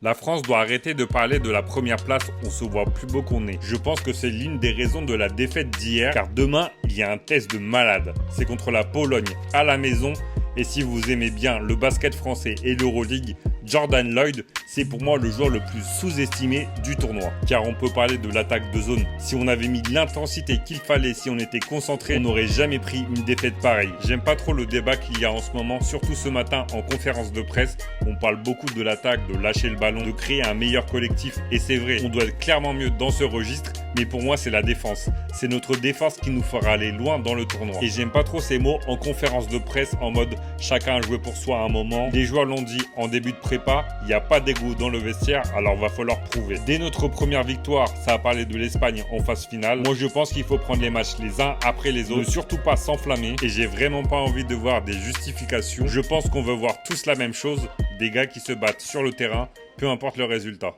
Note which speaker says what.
Speaker 1: La France doit arrêter de parler de la première place, on se voit plus beau qu'on est. Je pense que c'est l'une des raisons de la défaite d'hier, car demain, il y a un test de malade. C'est contre la Pologne, à la maison, et si vous aimez bien le basket français et l'Euroleague, Jordan Lloyd, c'est pour moi le joueur le plus sous-estimé du tournoi. Car on peut parler de l'attaque de zone. Si on avait mis l'intensité qu'il fallait, si on était concentré, on n'aurait jamais pris une défaite pareille. J'aime pas trop le débat qu'il y a en ce moment, surtout ce matin en conférence de presse. On parle beaucoup de l'attaque, de lâcher le ballon, de créer un meilleur collectif. Et c'est vrai, on doit être clairement mieux dans ce registre. Mais pour moi, c'est la défense. C'est notre défense qui nous fera aller loin dans le tournoi. Et j'aime pas trop ces mots en conférence de presse en mode chacun a joué pour soi à un moment. Les joueurs l'ont dit en début de prépa, il n'y a pas d'ego dans le vestiaire, alors va falloir prouver. Dès notre première victoire, ça a parlé de l'Espagne en phase finale. Moi, je pense qu'il faut prendre les matchs les uns après les autres, ne surtout pas s'enflammer. Et j'ai vraiment pas envie de voir des justifications. Je pense qu'on veut voir tous la même chose, des gars qui se battent sur le terrain, peu importe le résultat.